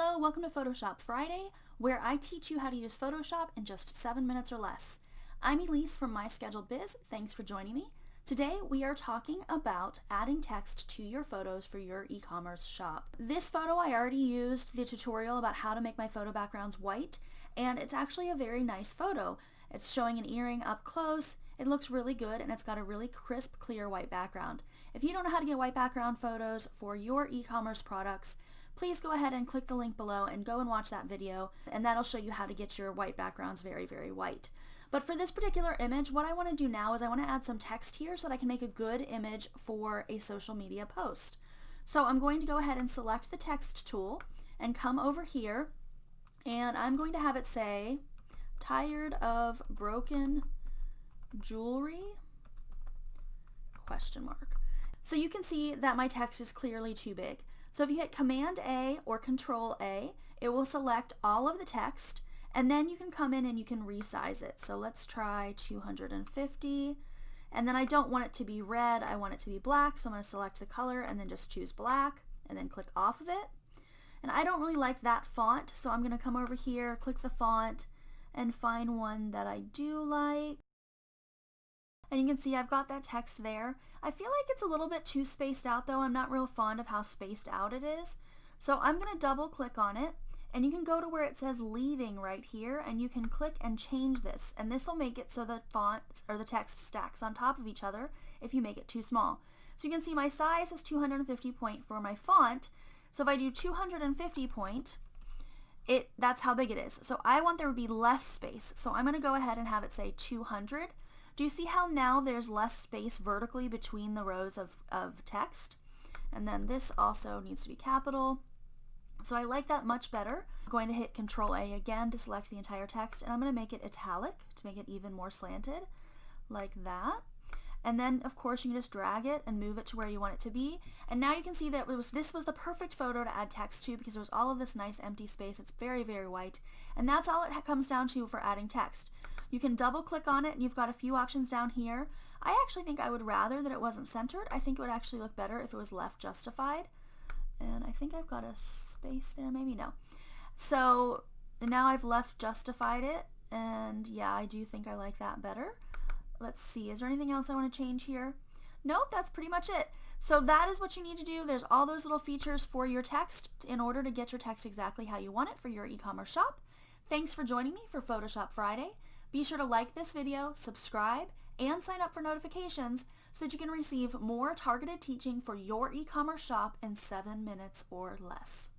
Hello, welcome to Photoshop Friday, where I teach you how to use Photoshop in just 7 minutes or less. I'm Elise from MyScheduledBiz. Thanks for joining me. Today we are talking about adding text to your photos for your e-commerce shop. This photo I already used the tutorial about how to make my photo backgrounds white, and it's actually a very nice photo. It's showing an earring up close. It looks really good, and it's got a really crisp, clear white background. If you don't know how to get white background photos for your e-commerce products, please go ahead and click the link below and go and watch that video, and that'll show you how to get your white backgrounds very, very white. But for this particular image, what I want to do now is I want to add some text here so that I can make a good image for a social media post. So I'm going to go ahead and select the text tool and come over here, and I'm going to have it say, "Tired of broken jewelry?" ? So you can see that my text is clearly too big. So if you hit Command A or Control A, it will select all of the text, and then you can come in and you can resize it. So let's try 250, and then I don't want it to be red, I want it to be black, so I'm going to select the color and then just choose black and then click off of it. And I don't really like that font, so I'm going to come over here, click the font, and find one that I do like. And you can see I've got that text there. I feel like it's a little bit too spaced out though. I'm not real fond of how spaced out it is. So I'm going to double click on it, and you can go to where it says leading right here, and you can click and change this. And this will make it so the font or the text stacks on top of each other if you make it too small. So you can see my size is 250 point for my font. So if I do 250 point, that's how big it is. So I want there to be less space. So I'm going to go ahead and have it say 200. Do you see how now there's less space vertically between the rows of text? And then this also needs to be capital. So I like that much better. I'm going to hit Control A again to select the entire text, and I'm going to make it italic to make it even more slanted, like that. And then of course you can just drag it and move it to where you want it to be. And now you can see that this was the perfect photo to add text to because there was all of this nice empty space. It's very, very white. And that's all it comes down to for adding text. You can double click on it and you've got a few options down here. I actually think I would rather that it wasn't centered. I think it would actually look better if it was left justified. And I think I've got a space there, maybe no. So now I've left justified it, and yeah, I do think I like that better. Let's see, is there anything else I want to change here? Nope, that's pretty much it. So that is what you need to do. There's all those little features for your text in order to get your text exactly how you want it for your e-commerce shop. Thanks for joining me for Photoshop Friday. Be sure to like this video, subscribe, and sign up for notifications so that you can receive more targeted teaching for your e-commerce shop in 7 minutes or less.